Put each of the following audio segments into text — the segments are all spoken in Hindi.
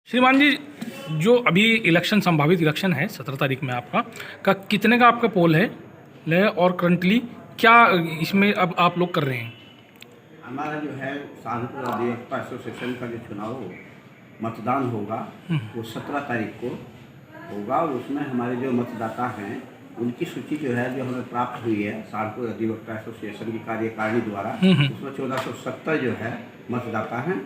श्रीमान जी, जो अभी इलेक्शन संभावित इलेक्शन है 17 तारीख में आपका कितने का आपका पोल है और करंटली क्या इसमें अब आप लोग कर रहे हैं? हमारा जो है सहारनपुर अधिवक्ता एसोसिएशन का जो चुनाव मतदान होगा वो 17 तारीख को होगा और उसमें हमारे जो मतदाता हैं उनकी सूची जो है जो हमें प्राप्त हुई है सहारनपुर अधिवक्ता एसोसिएशन की कार्यकारिणी द्वारा उसमें 1470 जो है मतदाता हैं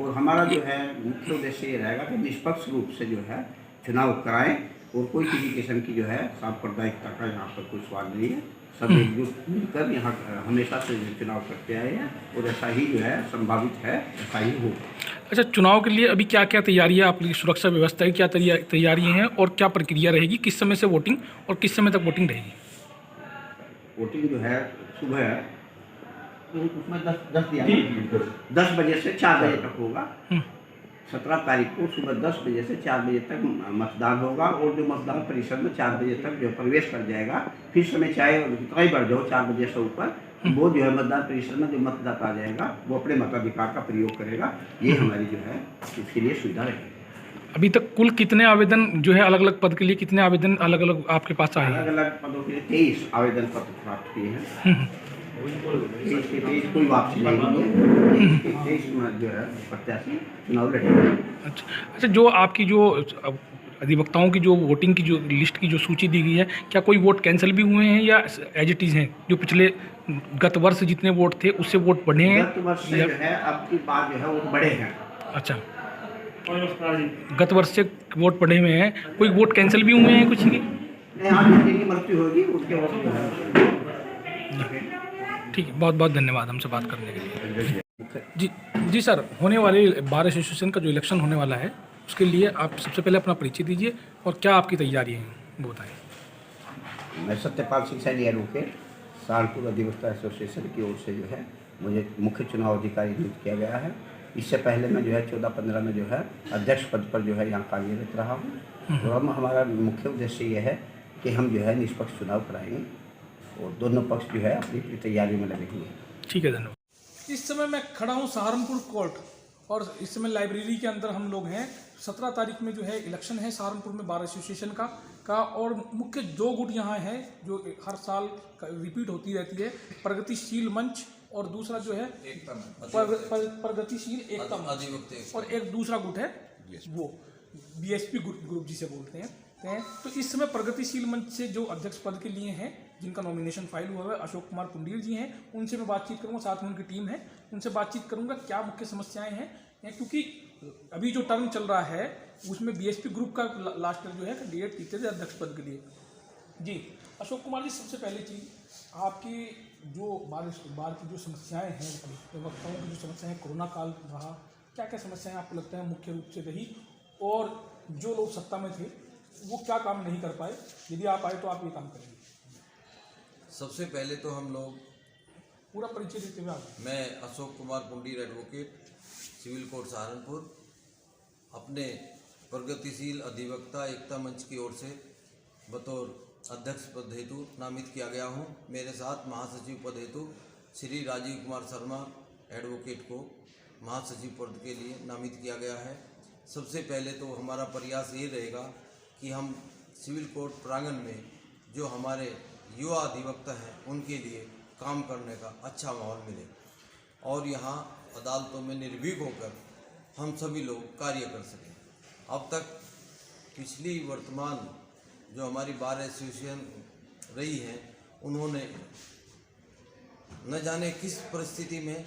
और हमारा जो है मुख्य उद्देश्य ये रहेगा कि निष्पक्ष रूप से जो है चुनाव कराएं और कोई किसी किस्म की जो है सांप्रदायिकता का यहाँ पर कोई सवाल नहीं है। सब एकजुट मिलकर यहाँ हमेशा से चुनाव करते आए हैं और ऐसा ही जो है संभावित है ऐसा ही हो। अच्छा, चुनाव के लिए अभी क्या क्या तैयारी है आपकी? सुरक्षा व्यवस्था की क्या तैयारी हैं और क्या प्रक्रिया रहेगी? किस समय से वोटिंग और किस समय तक वोटिंग रहेगी? वोटिंग जो है सुबह उसमें 10 बजे से 4 बजे तक होगा। 17 तारीख को सुबह 10 बजे से 4 बजे तक मतदान होगा और जो मतदान परिसर में 4 बजे तक जो प्रवेश कर जाएगा, फिर समय चाहे कितना ही बढ़ जाओ 4 बजे से ऊपर, वो जो है मतदान परिसर में जो मतदाता आ जाएगा वो अपने मताधिकार का प्रयोग करेगा। ये हमारी जो है इसके लिए सुविधा रहेगी। अभी तक कुल कितने आवेदन जो है अलग अलग पद के लिए कितने आवेदन अलग अलग आपके पास आए हैं? अलग अलग पदों के लिए 23 आवेदन पत्र प्राप्त किए हैं। कोई वापसी नहीं है, 23 जो है प्रत्याशी चुनाव लड़ेंगे। अच्छा, जो आपकी जो अधिवक्ताओं की जो वोटिंग की जो लिस्ट की जो सूची दी गई है, क्या कोई वोट कैंसिल भी हुए हैं या एज इट इज़ हैं? जो पिछले गत वर्ष जितने वोट थे उससे वोट बढ़े हैं? गत वर्ष से जो है अब की बात जो है वो बढ़े हैं। अच्छा, गत वर्ष से वोट बढ़े हुए हैं। कोई वोट कैंसिल भी हुए हैं कुछ की? जिनकी मृत्यु होगी उसके वोट जो है। ठीक है, बहुत बहुत धन्यवाद हमसे बात करने के लिए। जी सर, होने वाले बार एसोसिएशन का जो इलेक्शन होने वाला है उसके लिए आप सबसे पहले अपना परिचय दीजिए और क्या आपकी तैयारी है वो बताएं। मैं सत्यपाल सिंह सैनी के सहारनपुर अधिवक्ता एसोसिएशन की ओर से जो है मुझे मुख्य चुनाव अधिकारी नियुक्त किया गया है। इससे पहले मैं जो है 14-15 में जो है अध्यक्ष पद पर जो है यहाँ कार्यरत रहा हूँ और अब हमारा मुख्य उद्देश्य ये है कि हम जो है निष्पक्ष चुनाव कराएंगे और दोनों पक्ष जो है अपनी तैयारी में लगे हुए हैं। ठीक है, धन्यवाद। इस समय मैं खड़ा हूँ सहारनपुर कोर्ट और इस समय लाइब्रेरी के अंदर हम लोग हैं। 17 तारीख में जो है इलेक्शन है सहारनपुर में बार एसोसिएशन का और मुख्य 2 गुट यहाँ हैं जो हर साल रिपीट होती रहती है, प्रगतिशील मंच और दूसरा जो है प्रगतिशील एकता मंच और एक दूसरा गुट है वो बीएसपी ग्रुप जिसे बोलते हैं। तो इस समय प्रगतिशील मंच से जो अध्यक्ष पद के लिए हैं जिनका नॉमिनेशन फाइल हुआ है अशोक कुमार पुंडीर जी हैं, उनसे मैं बातचीत करूंगा, साथ में उनकी टीम है, उनसे बातचीत करूंगा क्या मुख्य समस्याएं हैं क्योंकि अभी जो टर्म चल रहा है उसमें बीएसपी ग्रुप का लास्ट जो है कैंडिडेट जीते थे अध्यक्ष पद के लिए। जी अशोक कुमार जी, सबसे पहली चीज़ आपकी जो बार की जो समस्याएँ हैं, वक्ताओं की जो समस्याएँ हैं, कोरोना काल रहा, क्या क्या समस्याएँ आपको लगता है मुख्य रूप से रही और जो लोग सत्ता में थे वो क्या काम नहीं कर पाए? यदि आप आए तो आप ये काम करेंगे? सबसे पहले तो हम लोग पूरा परिचय देते हुए मैं Ashok Kumar Pundir advocate, civil court Saharanpur, अपने प्रगतिशील अधिवक्ता एकता मंच की ओर से बतौर अध्यक्ष पद हेतु नामित किया गया हूं। मेरे साथ महासचिव पद हेतु श्री राजीव कुमार शर्मा एडवोकेट को महासचिव पद के लिए नामित किया गया है। सबसे पहले तो हमारा प्रयास ये रहेगा कि हम सिविल कोर्ट प्रांगण में जो हमारे युवा अधिवक्ता हैं उनके लिए काम करने का अच्छा माहौल मिले और यहाँ अदालतों में निर्भीक होकर हम सभी लोग कार्य कर सकें। अब तक पिछली वर्तमान जो हमारी बार एसोसिएशन रही है उन्होंने न जाने किस परिस्थिति में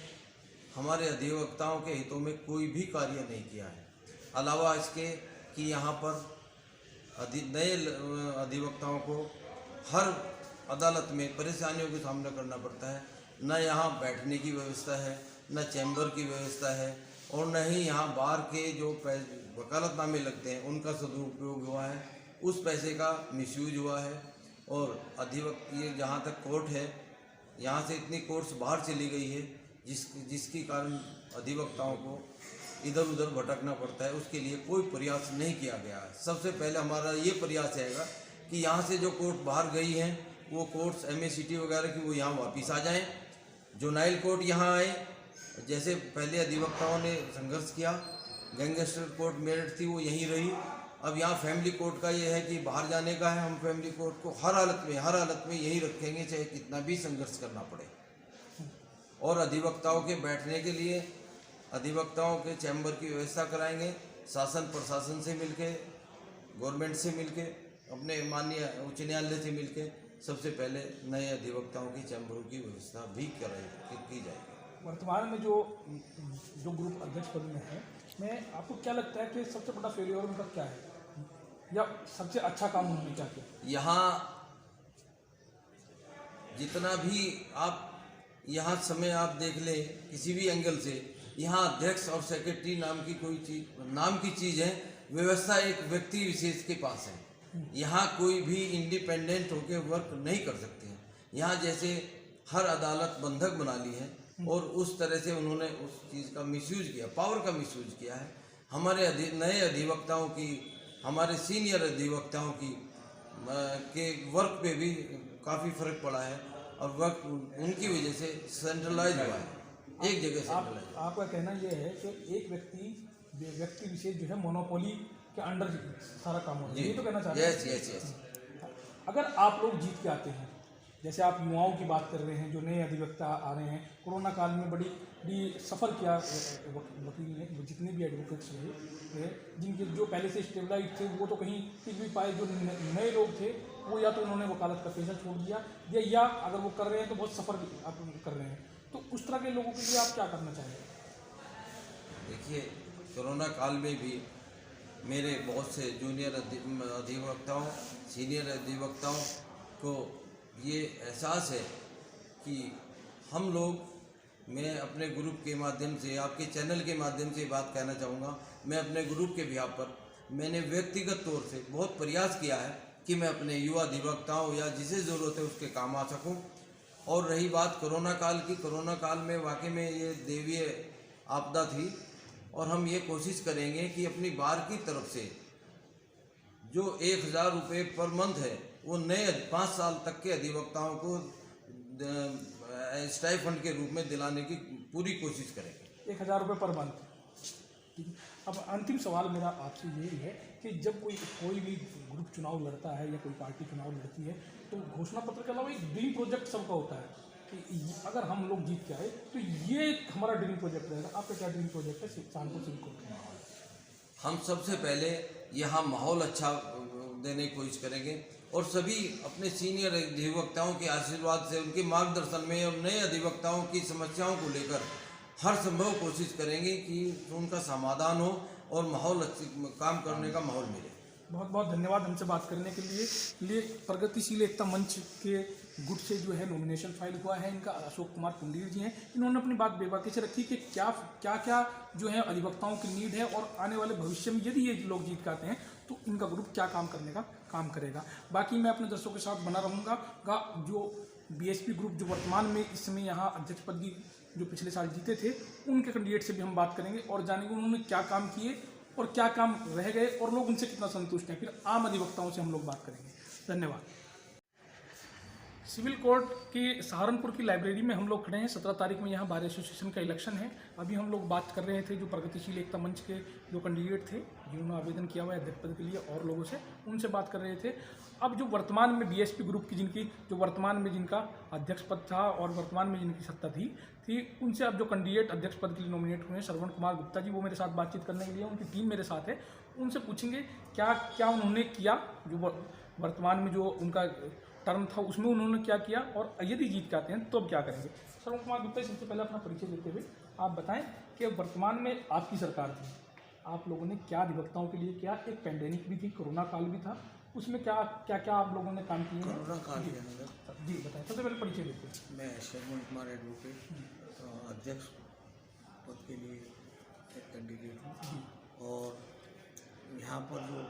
हमारे अधिवक्ताओं के हितों में कोई भी कार्य नहीं किया है। अलावा इसके कि यहाँ पर नए अधिवक्ताओं को हर अदालत में परेशानियों का सामना करना पड़ता है। न यहाँ बैठने की व्यवस्था है, न चैम्बर की व्यवस्था है और न ही यहाँ बार के जो वकालतनामे लगते हैं उनका सदुपयोग हुआ है, उस पैसे का मिसयूज हुआ है। और ये जहाँ तक कोर्ट है यहाँ से इतनी कोर्ट्स बाहर चली गई है जिसके कारण अधिवक्ताओं को इधर उधर भटकना पड़ता है। उसके लिए कोई प्रयास नहीं किया गया है। सबसे पहले हमारा ये प्रयास रहेगा कि यहाँ से जो कोर्ट बाहर गई हैं वो कोर्ट्स MACT वगैरह की वो यहाँ वापस आ जाएं। जो नाइल कोर्ट यहाँ आए, जैसे पहले अधिवक्ताओं ने संघर्ष किया गैंगस्टर कोर्ट मेरठ थी वो यहीं रही। अब यहाँ फैमिली कोर्ट का ये है कि बाहर जाने का है, हम फैमिली कोर्ट को हर हालत में यहीं रखेंगे, चाहे कितना भी संघर्ष करना पड़े। और अधिवक्ताओं के बैठने के लिए अधिवक्ताओं के चैम्बर की व्यवस्था कराएंगे, शासन प्रशासन से मिलके, गवर्नमेंट से मिलके, अपने माननीय उच्च न्यायालय से मिलके सबसे पहले नए अधिवक्ताओं की चैम्बरों की व्यवस्था भी की जाएगी। वर्तमान में जो ग्रुप अध्यक्ष पद में है, मैं आपको क्या लगता है कि सबसे बड़ा फेलियर उनका क्या है, या सबसे अच्छा काम उन्होंने क्या किया? यहाँ जितना भी आप यहाँ समय आप देख लें किसी भी एंगल से, यहाँ अध्यक्ष और सेक्रेटरी नाम की चीज़ है, व्यवस्था एक व्यक्ति विशेष के पास है। यहाँ कोई भी इंडिपेंडेंट होकर वर्क नहीं कर सकते हैं। यहाँ जैसे हर अदालत बंधक बना ली है और उस तरह से उन्होंने उस चीज़ का मिसयूज किया, पावर का मिसयूज किया है। हमारे नए अधिवक्ताओं की, हमारे सीनियर अधिवक्ताओं की के वर्क पे भी काफ़ी फर्क पड़ा है और वर्क उनकी वजह से सेंट्रलाइज हुआ है, एक जगह सेंट्रलाइज। आपका कहना यह है कि एक व्यक्ति विशेष जो है मोनोपोली के अंडर सारा काम हो रहा है, ये तो कहना चाहते हैं? यस। अगर आप लोग जीत के आते हैं, जैसे आप युवाओं की बात कर रहे हैं जो नए अधिवक्ता आ रहे हैं, कोरोना काल में बड़ी सफ़र किया वकील ने, जितने भी एडवोकेट्स रहे, जिनके जो पहले से स्टेबलाइज थे वो तो कहीं टिक भी पाए, जो नए लोग थे वो या तो उन्होंने वकालत का पेशा छोड़ दिया, या अगर वो कर रहे हैं तो बहुत सफ़र आप कर रहे हैं, तो उस तरह के लोगों के लिए आप क्या करना चाहेंगे? देखिए, कोरोना काल में भी मेरे बहुत से जूनियर अधिवक्ताओं, सीनियर अधिवक्ताओं को ये एहसास है कि हम लोग, मैं अपने ग्रुप के माध्यम से, आपके चैनल के माध्यम से बात कहना चाहूँगा, मैं अपने ग्रुप के बिहाफ पर मैंने व्यक्तिगत तौर से बहुत प्रयास किया है कि मैं अपने युवा अधिवक्ताओं या जिसे ज़रूरत है उसके काम आ सकूँ। और रही बात कोरोना काल की, कोरोना काल में वाकई में ये दैवीय आपदा थी और हम ये कोशिश करेंगे कि अपनी बार की तरफ से जो 1000 रुपये पर मंथ है वो नए 5 साल तक के अधिवक्ताओं को स्टाइफंड के रूप में दिलाने की पूरी कोशिश करेंगे। 1000 रुपये पर मंथ। ठीक है, अब अंतिम सवाल मेरा आपसे यही है कि जब कोई भी ग्रुप चुनाव लड़ता है या कोई पार्टी चुनाव लड़ती है तो घोषणा पत्र के अलावा एक ड्रीम प्रोजेक्ट सबका होता है कि अगर हम लोग जीत के आए तो ये हमारा ड्रीम प्रोजेक्ट रहेगा। आपका क्या ड्रीम प्रोजेक्ट है सहारनपुर सिविल कोर्ट का? हम सबसे पहले यहाँ माहौल अच्छा देने की कोशिश करेंगे और सभी अपने सीनियर अधिवक्ताओं के आशीर्वाद से, उनके मार्गदर्शन में और नए अधिवक्ताओं की समस्याओं को लेकर हर संभव कोशिश करेंगे कि उनका समाधान हो और माहौल अच्छी काम करने का माहौल मिले। बहुत बहुत धन्यवाद हमसे बात करने के लिए। प्रगतिशील एकता मंच के गुट से जो है नॉमिनेशन फाइल हुआ है इनका, अशोक कुमार पुंडीर जी हैं। इन्होंने अपनी बात बेबाकी से रखी कि क्या जो है अधिवक्ताओं की नीड है और आने वाले भविष्य में यदि ये लोग जीत के आते हैं तो इनका ग्रुप क्या काम करने का काम करेगा। बाकी मैं अपने दर्शकों के साथ बना रहूँगा। जो बीएसपी ग्रुप जो वर्तमान में इस समय यहाँ अध्यक्ष पद की जो पिछले साल जीते थे उनके कैंडिडेट से भी हम बात करेंगे और जानेंगे उन्होंने क्या काम किए और क्या काम रह गए और लोग उनसे कितना संतुष्ट हैं। फिर आम अधिवक्ताओं से हम लोग बात करेंगे। धन्यवाद। सिविल कोर्ट की सहारनपुर की लाइब्रेरी में हम लोग खड़े हैं। 17 तारीख में यहाँ बार एसोसिएशन का इलेक्शन है। अभी हम लोग बात कर रहे थे जो प्रगतिशील एकता मंच के जो कैंडिडेट थे जिन्होंने आवेदन किया हुआ है अध्यक्ष पद के लिए और लोगों से, उनसे बात कर रहे थे। अब जो वर्तमान में बीएसपी ग्रुप की जिनका अध्यक्ष पद था और वर्तमान में जिनकी सत्ता थी उनसे अब जो कैंडिडेट अध्यक्ष पद के लिए नॉमिनेट हुए हैं श्रवण कुमार गुप्ता जी, वो मेरे साथ बातचीत करने के लिए, उनकी टीम मेरे साथ है। उनसे पूछेंगे क्या उन्होंने किया, जो वर्तमान में जो उनका टर्म था उसमें उन्होंने क्या किया और यदि जीत के आते हैं तो अब क्या करेंगे। श्रवण कुमार गुप्ता जी, सबसे पहले अपना परिचय देते हुए आप बताएं कि वर्तमान में आपकी सरकार थी, आप लोगों ने क्या अधिवक्ताओं के लिए किया। एक पैंडेमिक भी थी, कोरोना काल भी था, उसमें क्या आप लोगों ने काम किए हैं? कोरोना काल के अंदर जी बताएं, सबसे पहले परिचय देते हैं। मैं श्रवण कुमार एडवोकेट अध्यक्ष पद के लिए एक कैंडिडेट हूँ और यहाँ पर जो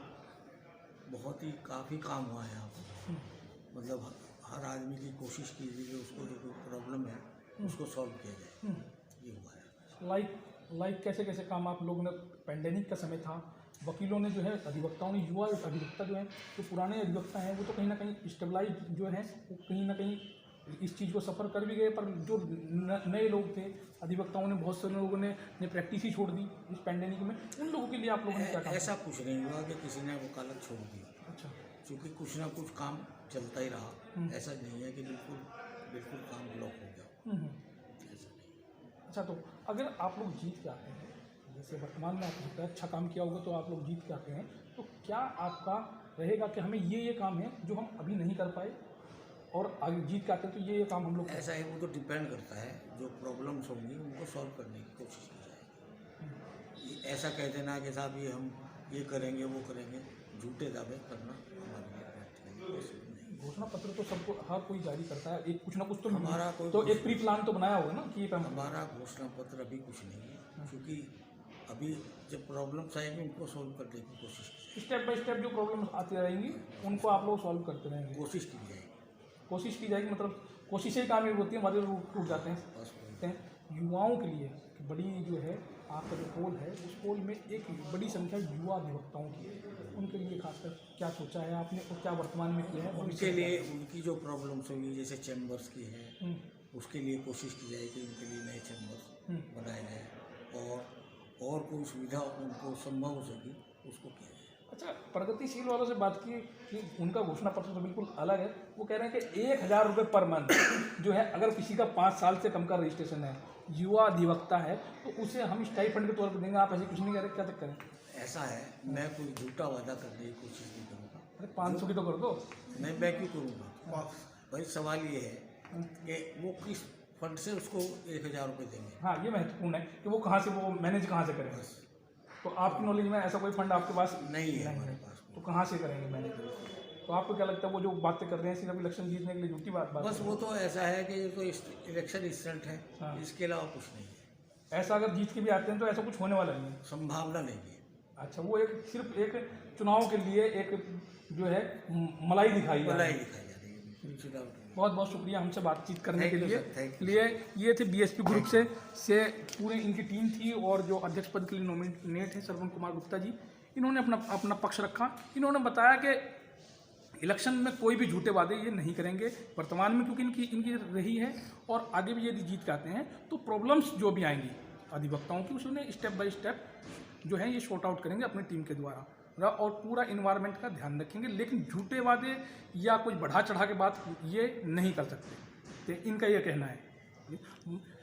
बहुत ही काफ़ी काम हुआ है यहाँ पर, मतलब हर आदमी की कोशिश की गई कि उसको जो कोई प्रॉब्लम है उसको सॉल्व किया जाए, ये हुआ है। लाइक कैसे काम आप लोगों ने, पैंडेमिक का समय था, वकीलों ने जो है अधिवक्ताओं ने, युवा अधिवक्ता जो है, जो पुराने अधिवक्ता हैं वो तो कहीं ना कहीं स्टेबलाइज जो है वो कहीं ना कहीं इस चीज़ को सफ़र कर भी गए, पर जो नए लोग थे अधिवक्ताओं ने, बहुत सारे लोगों ने प्रैक्टिस ही छोड़ दी इस पैंडेमिक में, उन लोगों के लिए आप लोगों ने क्या कहा? ऐसा कुछ नहीं हुआ कि किसी ने वकालत छोड़ दी। अच्छा, क्योंकि कुछ ना कुछ काम चलता ही रहा। ऐसा नहीं है कि बिल्कुल काम ब्लॉक हो गया, ऐसा नहीं। अच्छा, तो अगर आप लोग जीत के आते हैं, जैसे वर्तमान में आपको अच्छा काम किया होगा तो आप लोग जीत के आते हैं, तो क्या आपका रहेगा कि हमें ये काम है जो हम अभी नहीं कर पाए और आगे जीत के आते हैं तो ये काम हम लोग ऐसा है, वो तो डिपेंड करता है, जो प्रॉब्लम्स होंगी उनको सॉल्व करने की कोशिश की जाएगी। ऐसा कह देना कि साहब ये हम ये करेंगे वो करेंगे, झूठे दावे करना हमारे लिए पॉसिबल नहीं। घोषणा पत्र तो सबको हर कोई जारी करता है, एक कुछ ना कुछ तो हमारा कोई तो एक प्री प्लान तो बनाया होगा ना कि ये काम हमारा घोषणा पत्र अभी कुछ नहीं है, क्योंकि अभी जब प्रॉब्लम्स आएंगी उनको सॉल्व करने की कोशिश की स्टेप बाय स्टेप जो प्रॉब्लम आती रहेंगी उनको आप लोग सॉल्व करते रहेंगे, कोशिश की जाएगी। कोशिश की जाएगी, मतलब कोशिशें कामयाब होती हैं, हमारे लोग टूट जाते हैं। बस सकते हैं युवाओं के लिए बड़ी जो है आपका जो पोल है, उस पोल में एक बड़ी संख्या युवा अधिवक्ताओं की है, उनके लिए खासकर क्या सोचा है आपने और क्या वर्तमान में किया है? उनके लिए उनकी जो प्रॉब्लम्स होंगी, जैसे चैम्बर्स की है, उसके लिए कोशिश की जाएगी, उनके लिए नए चैम्बर्स बनाए जाए और कोई सुविधा उनको संभव हो सके उसको किया जाए। अच्छा, प्रगतिशील वालों से बात की कि उनका घोषणा पत्र तो बिल्कुल अलग है। वो कह रहे हैं कि 1,000 रुपये पर मंथ जो है, अगर किसी का 5 साल से कम का रजिस्ट्रेशन है, युवा अधिवक्ता है, तो उसे हम स्टाइपेंड के तौर पर देंगे। आप ऐसे कुछ नहीं कह रहे, क्या तक करें? ऐसा है, मैं कोई झूठा वादा करने की कोशिश नहीं करूँगा। अरे 500 की तो कर दो। नहीं, मैं क्यों करूँगा? भाई सवाल ये है कि वो किस फंड से उसको 1,000 रुपये देंगे। हाँ, ये महत्वपूर्ण है कि वो कहाँ से, वो मैनेज कहाँ से करेंगे। तो आपकी नॉलेज में ऐसा कोई फंड आपके पास नहीं है हमारे पास। तो कहाँ से करेंगे मैनेज? तो आपको क्या लगता है वो जो बातें कर रहे हैं सिर्फ इलेक्शन जीतने के लिए झूठी बात बस वो तो ऐसा है कि ये तो इलेक्शन स्टंट है, हाँ। इसके अलावा कुछ नहीं है। ऐसा अगर जीत के भी आते हैं तो ऐसा कुछ होने वाला नहीं है। संभावना नहीं है। अच्छा, वो एक सिर्फ एक चुनाव के लिए एक जो है मलाई दिखाई जा रही है। दिखाई जा रही है, चुनाव। बहुत बहुत शुक्रिया हमसे बातचीत करने के Thank you, लिए। sir. Thank you. लिए ये थे बीएसपी ग्रुप से पूरे इनकी टीम थी, और जो अध्यक्ष पद के लिए नॉमिनेट है श्रवण कुमार गुप्ता जी, इन्होंने अपना पक्ष रखा। इन्होंने बताया कि इलेक्शन में कोई भी झूठे वादे ये नहीं करेंगे वर्तमान में, क्योंकि इनकी रही है, और आगे भी यदि जीत के आते हैं तो प्रॉब्लम्स जो भी आएंगी अधिवक्ताओं की, उसमें स्टेप बाय स्टेप जो है ये शॉर्ट आउट करेंगे अपनी टीम के द्वारा, और पूरा इन्वायरमेंट का ध्यान रखेंगे। लेकिन झूठे वादे या कुछ बढ़ा चढ़ा के बात ये नहीं कर सकते, तो इनका ये कहना है।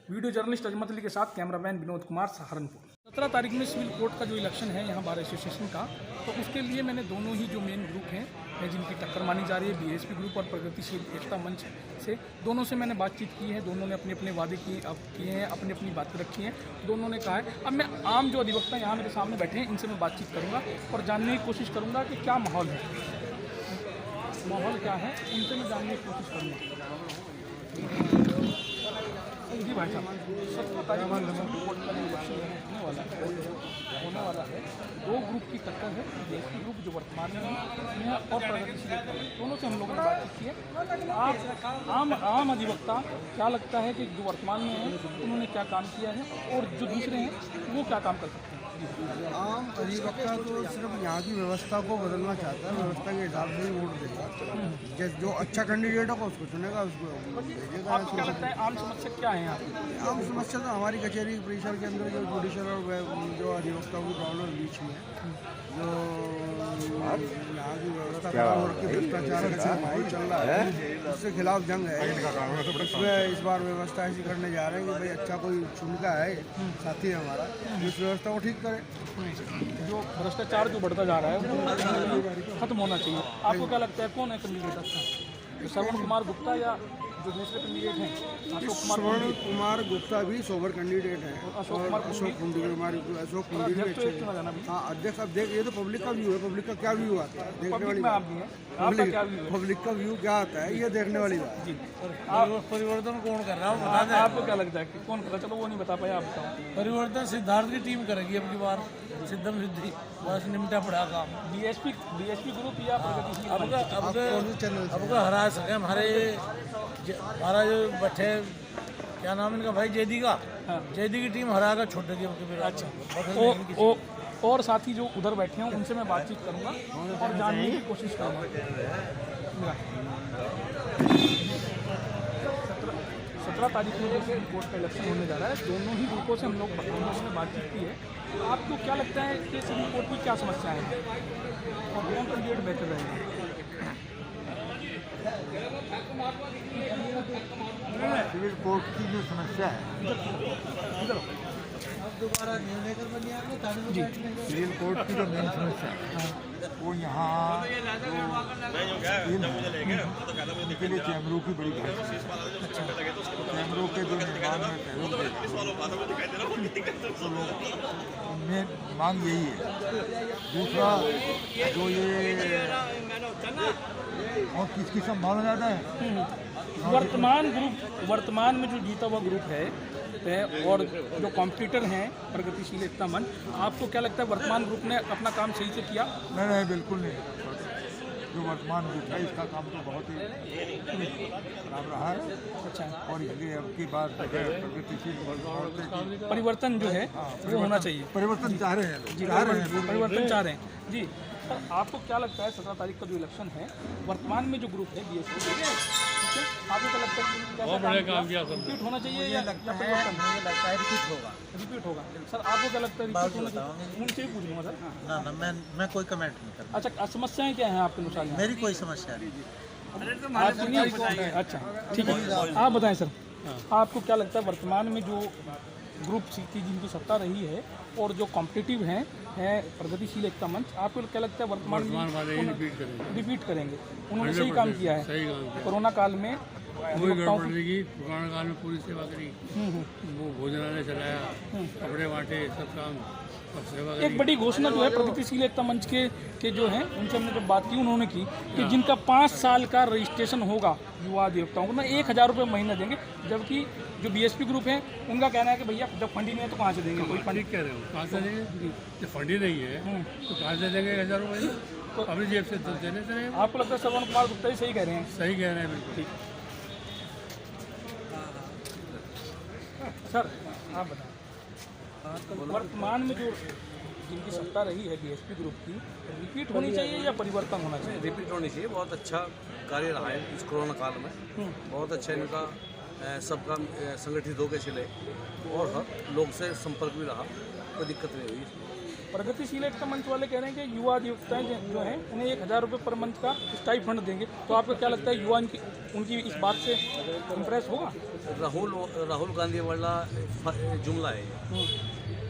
वीडियो जर्नलिस्ट अजमत अली के साथ कैमरामैन विनोद कुमार, सहारनपुर। 17 तारीख में सिविल कोर्ट का जो इलेक्शन है यहाँ बार एसोसिएशन का, तो उसके लिए मैंने दोनों ही जो मेन ग्रुप हैं जिनकी टक्कर मानी जा रही है, बीएसपी ग्रुप और प्रगतिशील एकता मंच से, दोनों से मैंने बातचीत की है। दोनों ने अपने अपने वादे किए हैं, अपनी अपनी बातें रखी हैं। दोनों ने कहा है, अब मैं आम जो अधिवक्ता यहाँ मेरे सामने बैठे हैं इनसे मैं बातचीत करूँगा और जानने की कोशिश करूँगा कि क्या माहौल है, उनसे मैं जानने की कोशिश करूँगा। जी भाई साहब, 17 तारीख को कोर्ट का इलेक्शन होने वाला है। 2 ग्रुप की टक्कर है, बीएसपी ग्रुप जो वर्तमान में है और प्रगतिशील, दोनों से हम लोगों ने बातचीत की है। आप आम अधिवक्ता क्या लगता है कि जो वर्तमान में है उन्होंने क्या काम किया है, और जो दूसरे हैं वो क्या काम कर सकते हैं? आम अधिवक्ता तो सिर्फ यहाँ की व्यवस्था को बदलना चाहता है, व्यवस्था के हिसाब से ही वोट देगा। जो अच्छा कैंडिडेट होगा उसको चुनेगा, उसको भेजेगा। आपको क्या लगता है आम समस्या क्या है यहाँ पे? आम समस्या तो हमारी कचहरी परिसर के अंदर जो जुडिशल और जो अधिवक्ताओं की प्रॉब्लम बीच में है, जो यहाँ की व्यवस्था खराब हो रखी, भ्रष्टाचार का माहौल चल रहा है, उसके खिलाफ जंग है। उसमें इस बार व्यवस्था ऐसी करने जा रहे हैं कि भाई अच्छा कोई चुनका है साथी हमारा, इस व्यवस्था को ठीक करे। जो भ्रष्टाचार जो बढ़ता जा रहा है वो खत्म होना चाहिए। आपको क्या लगता है कौन है कैंडिडेट अच्छा, श्रवण कुमार गुप्ता या जो दूसरे कैंडिडेट हैं श्रवण कुमार गुप्ता भी सोबर कैंडिडेट हैं, और अशोक कुंडी भी अच्छे हैं। हाँ, अध्यक्ष अब देख, ये तो पब्लिक का व्यू है, पब्लिक का क्या व्यू आता है देखने वाली बात। पब्लिक का व्यू क्या आता है ये देखने वाली बात। परिवर्तन कौन कर रहा है? आपको क्या लगता है कि कौन कर रहा है? चलो वो नहीं बता पाया, आप बताओ। परिवर्तन सिद्धार्थ की टीम करेगी अब की बार, सिद्धम सिद्धि, बस निमटा पड़ा काम। बीएसपी ग्रुप या प्रगतिशील अब का हरा सके हमारा जो बैठे, क्या नाम इनका भाई, जैदी का, जैदी की टीम हरा कर छोड़ देगी। अच्छा, और साथी जो उधर बैठे हैं उनसे मैं बातचीत करूंगा और जानने की कोशिश करूंगा। 17 तारीख को जो सुप्रीम कोर्ट का इलेक्शन होने जा रहा है, दोनों ही ग्रुपों से हम लोगों ने बातचीत की है। तो आपको क्या लगता है कि सुप्रीम कोर्ट की क्या समस्याएं हैं और कौन कैंडिडेट बेहतर रहेगा? सिविल कोर्ट की जो समस्या है, दोबारा न्यूनतम बनिया सिविल कोर्ट की जो मेन समस्या है वो यहाँ उनके लिए चैम्बरों की बड़ी घाट है। चैम्बरों के जो निर्माण में सहयोग देते हैं तो लोग उनमें मांग यही है। दूसरा जो ये और किसकी संभावना ज़्यादा है, वर्तमान में जो जीता हुआ ग्रुप है और जो कॉम्पिटिटर हैं प्रगतिशील एकता मंच, आपको क्या लगता है वर्तमान ग्रुप ने अपना काम सही से किया? नहीं, बिल्कुल नहीं। जो वर्तमान ग्रुप है इसका काम तो बहुत ही खराब रहा है। अच्छा, और इसलिए अब की बात प्रगतिशील परिवर्तन जो है वो होना चाहिए। परिवर्तन चाह रहे हैं लोग, परिवर्तन चाह रहे हैं जी। सर, आपको क्या लगता है 17 तारीख का जो इलेक्शन है, वर्तमान में जो ग्रुप है बीएसपी, ठीक है, आपको क्या लगता है रिपीट होना चाहिए या परिवर्तन? मुझे लगता है रिपीट होगा। रिपीट होगा। सर, आपको क्या लगता है रिपीट होना चाहिए? उनसे भी पूछ लूँगा सर। ना मैं कोई कमेंट नहीं करता। अच्छा, समस्याएं क्या हैं आपके अनुसार? मेरी कोई समस्या नहीं। आपको नहीं? अच्छा, ठीक है, आप बताएं सर, आपको क्या लगता है वर्तमान में जो ग्रुप की जिनकी सत्ता रही है और जो कॉम्पिटिटिव हैं प्रगतिशील एकता मंच, आपको क्या लगता है वर्तमान वाले रिपीट करेंगे? उन्होंने सही काम किया है। कोरोना काल में पुराने काल में पूरी सेवा करी, वो भोजनालय चलाया, कपड़े बांटे, सब काम सेवा करी। एक बड़ी घोषणा जो है प्रगतिशील एकता मंच के जो हैं उनसे हमने जब बात की, उन्होंने की कि जिनका 5 साल का रजिस्ट्रेशन होगा युवा अधिवक्ताओं को ना 1000 रुपये महीना देंगे, जबकि जो बीएसपी ग्रुप है उनका कहना है कि भैया जब फंड ही नहीं है तो कहाँ से देंगे? कोई फंड कह रहे हो, कहाँ से देंगे? जब फंड ही नहीं है तो कहाँ से देंगे 1000 रुपये? तो अपनी जेब से तो देने से। आपको लगता है श्रवण कुमार गुप्ता ही सही कह रहे हैं? सही कह रहे हैं, बिल्कुल ठीक। सर, आप बताएं वर्तमान में जो जिनकी सत्ता रही है बीएसपी ग्रुप की, रिपीट होनी चाहिए या परिवर्तन होना चाहिए? रिपीट होनी चाहिए। बहुत अच्छा कार्य रहा है इस कोरोना काल में, बहुत अच्छा इनका सबका संगठित होकर चले और हर लोग से संपर्क भी रहा, कोई दिक्कत नहीं हुई। प्रगतिशील एकता मंच वाले कह रहे हैं कि युवा अधिवक्ताएं जो हैं उन्हें 1000 रुपये पर मंथ का स्थायी फंड देंगे, तो आपको क्या लगता है युवा उनकी इस बात से इम्प्रेस होगा? राहुल गांधी वाला जुमला है ये,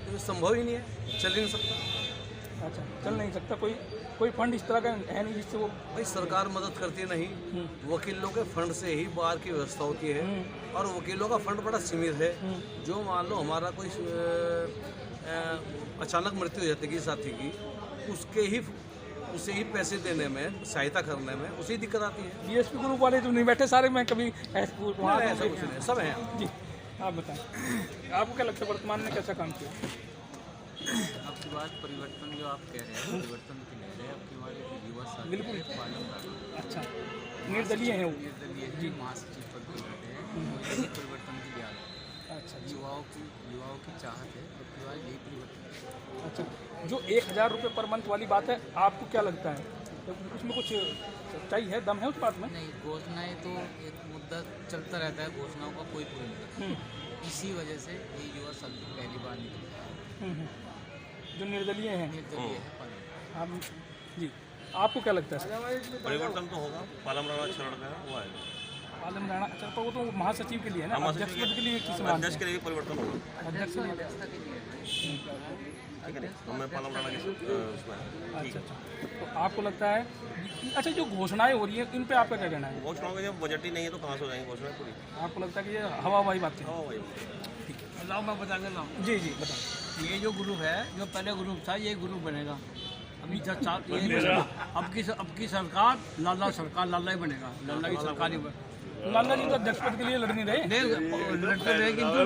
तो संभव ही नहीं है, चल ही नहीं सकता। अच्छा, चल नहीं सकता। कोई फंड इस तरह का है नहीं जिससे वो भाई सरकार मदद करती नहीं, वकीलों के फंड से ही बार की व्यवस्था होती है और वकीलों का फंड बड़ा सीमित है। जो मान लो हमारा कोई अचानक मृत्यु हो जाती है साथी की, उसे ही पैसे देने में, सहायता करने में उसे ही दिक्कत आती है। बीएसपी ग्रुप वाले जो नहीं बैठे सारे, मैं कभी ऐसा कुछ नहीं, सब हैं जी। आप बताएं, आपको क्या लगता है वर्तमान में कैसा काम किया? आपकी बात परिवर्तन जो आप कह रहे हैं, परिवर्तन की ले रहे हैं आपकी बात युवा साथी बिल्कुल। पालन कर। अच्छा, निर्दलीय हैं वो? निर्दलीय जी, महासचिव पद पर बैठे हैं, परिवर्तन की याद है। अच्छा, युवाओं की चाहत है, आपकी बात यही परिवर्तन। अच्छा, जो 1000 रुपये पर मंथ वाली बात है, आपको क्या लगता है उसमें कुछ सच्चाई है, दम है उस बात में? नहीं, घोषणाएं तो एक मुद्दा चलता रहता है, घोषणाओं का कोई पूरा नहीं करता। इसी वजह से ये युवा साथी पहली बार निकले जो निर्दलीय हैं। निर्दलीय है आप जी, आपको क्या लगता है? परिवर्तन तो होगा। पालम राणा शरण का वो है, पालम राणा। अच्छा, तो वो तो महासचिव के लिए है ना, अध्यक्ष पद के लिए किस अध्यक्ष के लिए परिवर्तन होगा, अध्यक्ष के लिए। ठीक है नहीं, तो मैं पालम राणा के उसमें। अच्छा, तो आपको लगता है अच्छा जो घोषणाएं हो रही है इन पे आपका क्या कहना है? घोषणाओं का जब बजट ही नहीं है तो कहाँ से हो जाएंगी घोषणाएं पूरी? आपको लगता है कि ये हवाबाजी बातें? हाँ भाई, लाओ मैं बता देता हूँ। जी जी बताएं। ये जो ग्रुप है, जो पहले ग्रुप था, ये ग्रुप बनेगा अभी 10 साल। अब की सरकार लाला ही बनेगा, लाला की सरकार ही बनेगा। लाला जी तो अध्यक्ष पद के लिए लड़ नहीं रहे? लड़ते रहे, किंतु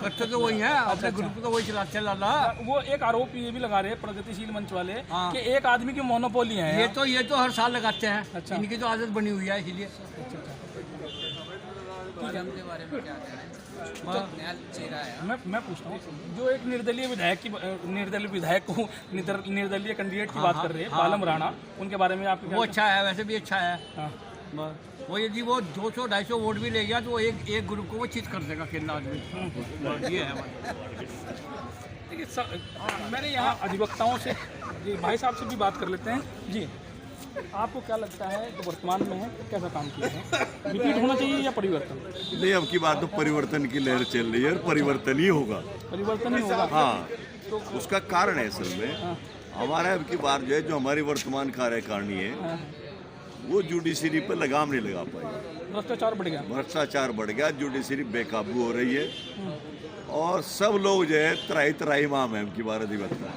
करते तो वही है, अपने ग्रुप का वही चलाते हैं लाला। वो एक आरोप ये भी लगा रहे हैं प्रगतिशील मंच वाले कि एक आदमी की मोनोपोली है। ये तो हर साल लगाते हैं। अच्छा, इनकी तो आदत बनी हुई है, इसीलिए। के बारे में क्या कहना है? नया चेहरा है। मैं पूछता हूँ, जो एक निर्दलीय विधायक को निर्दलीय कैंडिडेट की बात कर रहे हैं, पालम राणा, उनके बारे में आप? वो अच्छा है, वैसे भी अच्छा है। वो यदि वो 200-250 वोट भी ले गया तो वो एक ग्रुप को वो चित कर देगा अकेला आदमी। ये है हमारा। देखिए मैंने यहाँ अधिवक्ताओं से जी भाई साहब से भी बात कर लेते हैं जी। आपको क्या लगता है जो वर्तमान में है कैसा काम किया है, रिपीट होना चाहिए या परिवर्तन? नहीं, अब की बात तो परिवर्तन की लहर चल रही है और परिवर्तन ही होगा। परिवर्तन ही होगा। हाँ, तो उसका कारण है असल में हमारा अब की बार जो है जो हमारी वर्तमान कार्यकारिणी है वो जुडिशरी पर लगाम नहीं लगा पाई। भ्रष्टाचार बढ़ गया। भ्रष्टाचार बढ़ गया, जुडिशरी बेकाबू हो रही है और सब लोग जो है त्राही त्राही माम है अब की बार अधिवक्ता,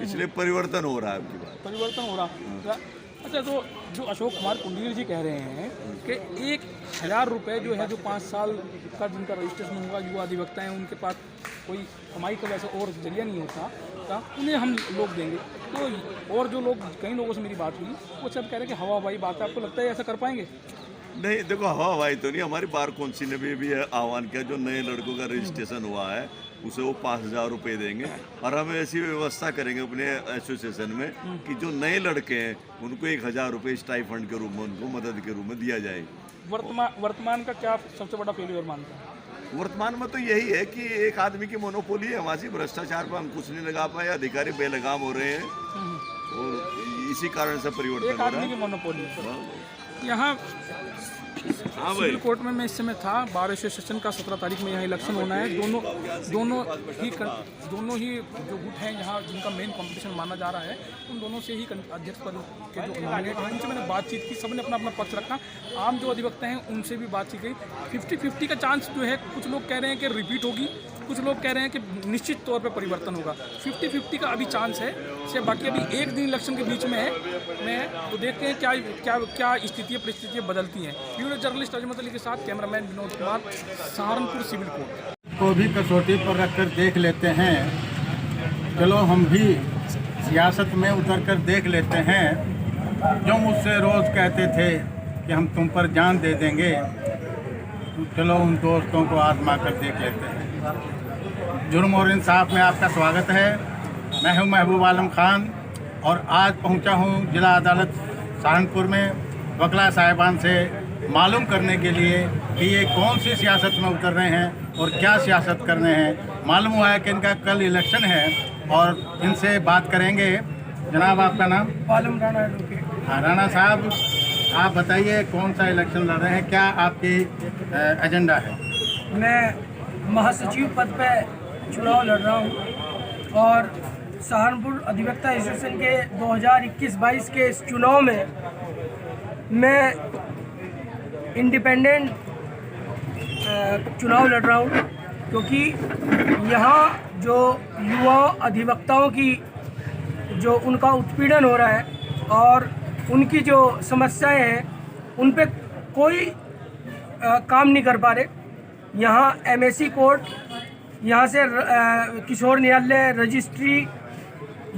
इसलिए परिवर्तन हो रहा है अब की बार। परिवर्तन हो रहा। अच्छा, तो जो अशोक कुमार कुंडील जी कह रहे हैं कि 1000 रुपये जो है जो 5 साल का जिनका रजिस्ट्रेशन होगा, युवा अधिवक्ता हैं उनके पास कोई कमाई का वैसे और जरिया नहीं होता, उन्हें हम लोग देंगे। तो और जो लोग, कई लोगों से मेरी बात हुई, वो सब कह रहे हैं कि हवा हवाई बात है। आपको लगता है ऐसा कर पाएंगे? नहीं, देखो हवा हवाई तो नहीं, हमारी बार कौंसिल ने भी आह्वान किया जो नए लड़कों का रजिस्ट्रेशन हुआ है उसे वो 5000 रुपये देंगे और हम ऐसी व्यवस्था करेंगे अपने एसोसिएशन में कि जो नए लड़के हैं उनको 1000 रुपये स्टाइफंड के रूप में, उनको मदद के रूप में दिया जाए। वर्तमान का क्या सबसे बड़ा फेलियर मानते हैं? वर्तमान में तो यही है कि एक आदमी की मोनोपोली है, वहाँ से भ्रष्टाचार पर हम कुछ नहीं लगा पाए, अधिकारी बेलगाम हो रहे हैं और इसी कारण से परिवर्तन हो रहा है। एक आदमी की मोनोपोली। यहाँ सिविल कोर्ट में मैं इस समय था, बार एसोसिएशन का 17 तारीख में यहाँ इलेक्शन होना है। दोनों ही जो गुट हैं यहाँ जिनका मेन कंपटीशन माना जा रहा है, उन दोनों से ही अध्यक्ष पद के जो नॉमिनेट हैं उनसे मैंने बातचीत की, सबने अपना अपना पक्ष रखा। आम जो अधिवक्ता हैं उनसे भी बातचीत की। 50-50 का चांस जो है, कुछ लोग कह रहे हैं कि रिपीट होगी, कुछ लोग कह रहे हैं कि निश्चित तौर पे परिवर्तन होगा। 50-50 का अभी चांस है से, बाकी अभी एक दिन इलेक्शन के बीच में है तो देखते हैं क्या क्या क्या स्थितियाँ परिस्थितियाँ बदलती हैं। वीडियो जर्नलिस्ट अजमत अली के साथ cameraman Vinod Kumar, Saharanpur civil court. को भी कसौटी पर रखकर देख लेते हैं, चलो हम भी सियासत में उतर कर देख लेते हैं। जो मुझसे रोज़ कहते थे कि हम तुम पर जान दे देंगे, तो चलो उन दोस्तों को आजमा कर देख लेते हैं। जुर्म और इंसाफ में आपका स्वागत है। मैं हूं महबूब आलम खान और आज पहुंचा हूं जिला अदालत सहारनपुर में वकला साहिबान से मालूम करने के लिए कि ये कौन सी सियासत में उतर रहे हैं और क्या सियासत कर रहे हैं। मालूम हुआ है कि इनका कल इलेक्शन है और इनसे बात करेंगे। जनाब, आपका नाम? पालम राणा एडवोकेट। हाँ, राणा साहब, आप बताइए कौन सा इलेक्शन लड़ रहे हैं, क्या आपकी एजेंडा है? मैं महासचिव पद पे चुनाव लड़ रहा हूँ और सहारनपुर अधिवक्ता एसोसिएशन के 2021-22 के इस चुनाव में मैं इंडिपेंडेंट चुनाव लड़ रहा हूँ, क्योंकि यहाँ जो युवा अधिवक्ताओं की जो उनका उत्पीड़न हो रहा है और उनकी जो समस्याएं हैं उन पे कोई काम नहीं कर पा रहे। यहाँ एमएससी कोर्ट, यहाँ से किशोर न्यायालय, रजिस्ट्री,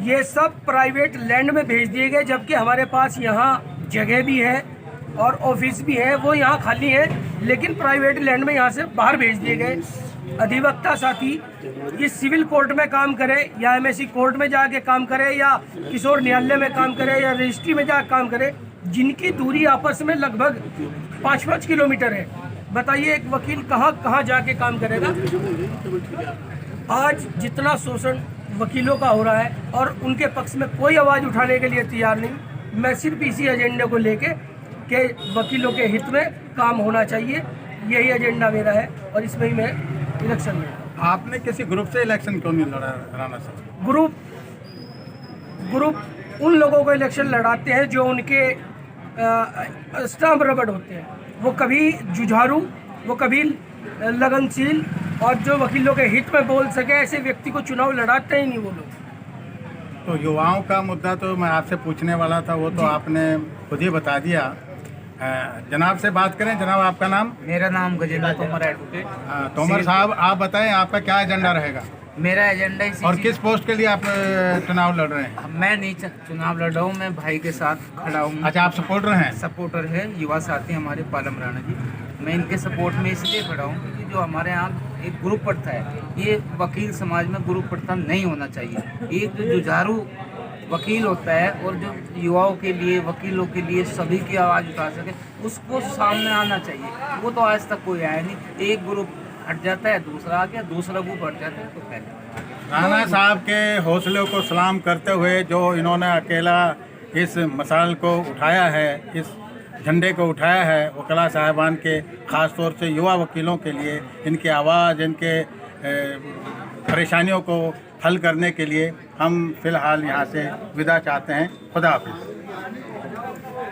ये सब प्राइवेट लैंड में भेज दिए गए, जबकि हमारे पास यहाँ जगह भी है और ऑफिस भी है, वो यहाँ खाली है, लेकिन प्राइवेट लैंड में यहाँ से बाहर भेज दिए गए। अधिवक्ता साथी ये सिविल कोर्ट में काम करे या एमएससी कोर्ट में जाके काम करे या किशोर न्यायालय में काम करे या रजिस्ट्री में जाकर काम करे, जिनकी दूरी आपस में लगभग 5-5 किलोमीटर है, बताइए एक वकील कहाँ जाके काम करेगा? आज जितना शोषण वकीलों का हो रहा है और उनके पक्ष में कोई आवाज़ उठाने के लिए तैयार नहीं। मैं सिर्फ इसी एजेंडे को लेके कि वकीलों के हित में काम होना चाहिए, यही एजेंडा मेरा है और इसमें ही मैं इलेक्शन में। आपने किसी ग्रुप से इलेक्शन क्यों नहीं लड़ा राणा साहब? ग्रुप उन लोगों को इलेक्शन लड़ाते हैं जो उनके स्टाम्प रबड़ होते हैं। वो कभी जुझारू, वो कभी लगनशील और जो वकीलों के हित में बोल सके ऐसे व्यक्ति को चुनाव लड़ाते ही नहीं वो लोग। तो युवाओं का मुद्दा तो मैं आपसे पूछने वाला था, वो तो आपने खुद ही बता दिया। जनाब से बात करें। जनाब, आपका नाम? मेरा नाम गजेंद्र तोमर एडवोकेट। तोमर साहब, आप बताएं आपका क्या एजेंडा रहेगा? मेरा एजेंडा और किस पोस्ट के लिए आप चुनाव लड़ रहे हैं? मैं नहीं चुनाव लड़ रहा हूँ, मैं भाई के साथ खड़ा हूँ। अच्छा, आप सपोर्टर हैं? सपोर्टर है, युवा साथी हमारे पालम राणा जी। मैं इनके सपोर्ट में इसलिए खड़ा हूँ क्योंकि जो हमारे यहाँ एक ग्रुप प्रथा है, ये वकील समाज में ग्रुप प्रथा नहीं होना चाहिए। एक जो जुझारू वकील होता है और जो युवाओं के लिए, वकीलों के लिए सभी की आवाज़ उठा सके, उसको सामने आना चाहिए। वो तो आज तक कोई आया नहीं। एक ग्रुप हट जाता है, दूसरा आ गया, दूसरा ग्रुप हट जाता है तो पहले। राणा साहब के हौसले को सलाम करते हुए जो इन्होंने अकेला इस मसाल को उठाया है, इस झंडे को उठाया है वकला साहिबान के, ख़ास तौर से युवा वकीलों के लिए, इनकी आवाज़, इनके परेशानियों को हल करने के लिए हम फ़िलहाल यहाँ से विदा चाहते हैं। खुदा हाफिज़।